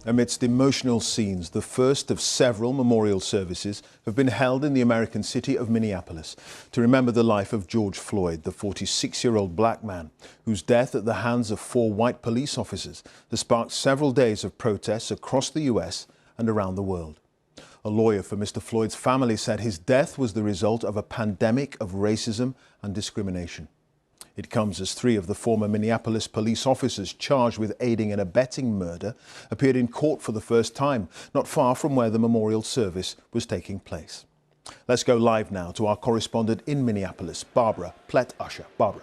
Amidst emotional scenes, the first of several memorial services have been held in the American city of Minneapolis to remember the life of George Floyd, the 46-year-old black man whose death at the hands of 4 white police officers has sparked several days of protests across the U.S. and around the world. A lawyer for Mr. Floyd's family said his death was the result of a pandemic of racism and discrimination. It comes as 3 of the former Minneapolis police officers charged with aiding and abetting murder appeared in court for the first time, not far from where the memorial service was taking place. Let's go live now to our correspondent in Minneapolis, Barbara Plett Usher. Barbara.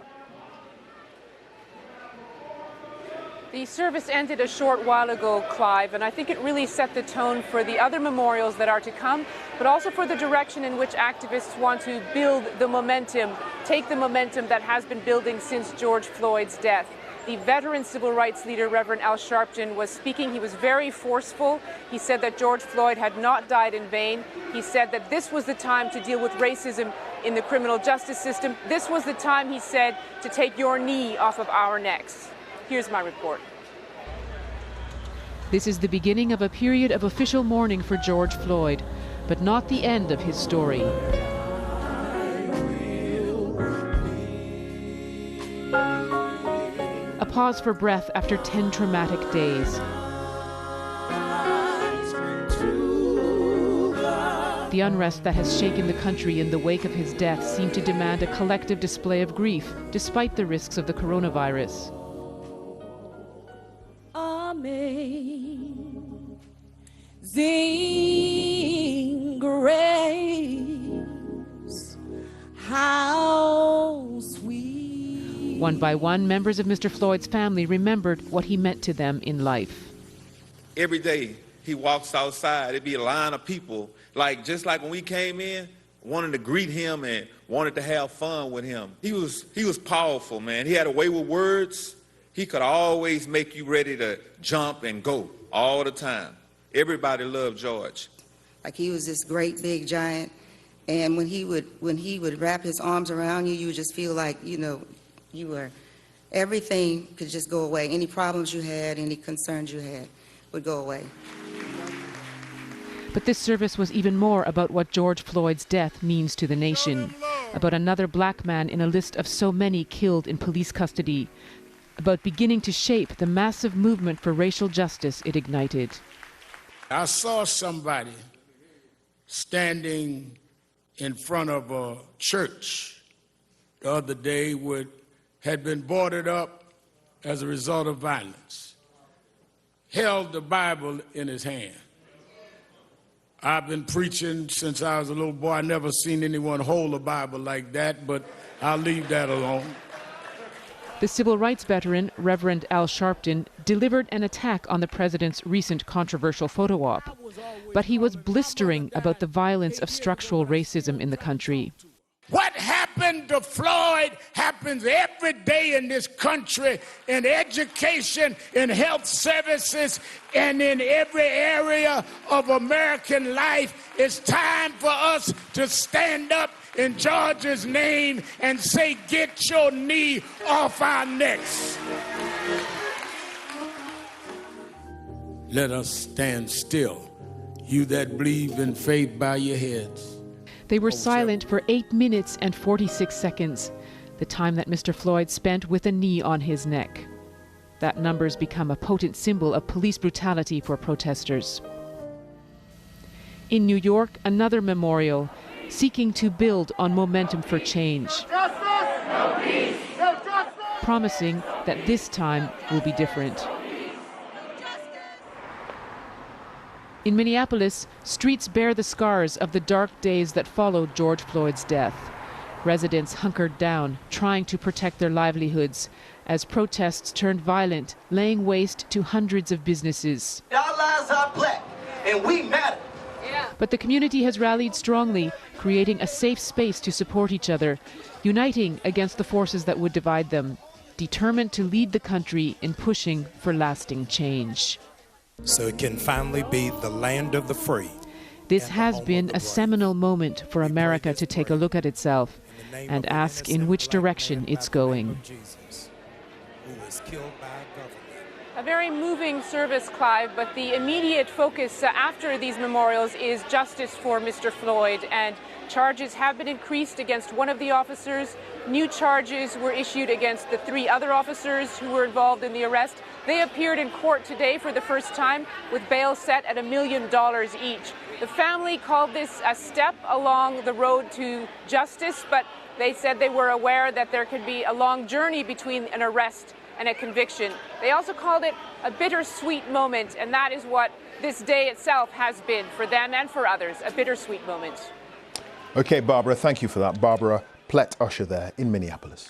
The service ended a short while ago, Clive, and I think it really set the tone for the other memorials that are to come, but also for the direction in which activists want to build the momentum, take the momentum that has been building since George Floyd's death. The veteran civil rights leader, Reverend Al Sharpton, was speaking. He was very forceful. He said that George Floyd had not died in vain. He said that this was the time to deal with racism in the criminal justice system. This was the time, he said, to take your knee off of our necks. Here's my report. This is the beginning of a period of official mourning for George Floyd, but not the end of his story. A pause for breath after 10 traumatic days. The unrest that has shaken the country in the wake of his death seemed to demand a collective display of grief, despite the risks of the coronavirus. Amazing grace, how sweet. One by one, members of Mr. Floyd's family remembered what he meant to them in life. Every day he walks outside, it'd be a line of people, just like when we came in, wanting to greet him and wanted to have fun with him. He was powerful, man. He had a way with words. He could always make you ready to jump and go all the time. Everybody loved George. Like, he was this great big giant, and when he would wrap his arms around you, you would just feel like, everything could just go away. Any problems you had, any concerns you had would go away. But this service was even more about what George Floyd's death means to the nation, about another black man in a list of so many killed in police custody, about beginning to shape the massive movement for racial justice it ignited. I saw somebody standing in front of a church the other day had been boarded up as a result of violence, held the Bible in his hand. I've been preaching since I was a little boy. I never seen anyone hold a Bible like that, but I'll leave that alone. The civil rights veteran, Reverend Al Sharpton, delivered an attack on the president's recent controversial photo op. But he was blistering about the violence of structural racism in the country. What happened to Floyd happens every day in this country, in education, in health services, and in every area of American life. It's time for us to stand up in George's name and say, get your knee off our necks. Let us stand still. You that believe in faith, bow your heads. They were silent for 8 minutes and 46 seconds, the time that Mr. Floyd spent with a knee on his neck. That number's become a potent symbol of police brutality for protesters. In New York, another memorial, seeking to build on momentum for change, promising that this time will be different. In Minneapolis, streets bear the scars of the dark days that followed George Floyd's death. Residents hunkered down, trying to protect their livelihoods, as protests turned violent, laying waste to hundreds of businesses. Our lives are black, and we matter. But the community has rallied strongly, creating a safe space to support each other, uniting against the forces that would divide them, determined to lead the country in pushing for lasting change. So it can finally be the land of the free. This has been a seminal moment for America to take a look at itself and ask in which direction it's going. A very moving service, Clive, but the immediate focus after these memorials is justice for Mr. Floyd, and charges have been increased against one of the officers. New charges were issued against the 3 other officers who were involved in the arrest. They appeared in court today for the first time with bail set at $1 million each. The family called this a step along the road to justice, but they said they were aware that there could be a long journey between an arrest and a conviction. They also called it a bittersweet moment, and that is what this day itself has been for them and for others, a bittersweet moment. Okay, Barbara, thank you for that. Barbara Plett Usher there in Minneapolis.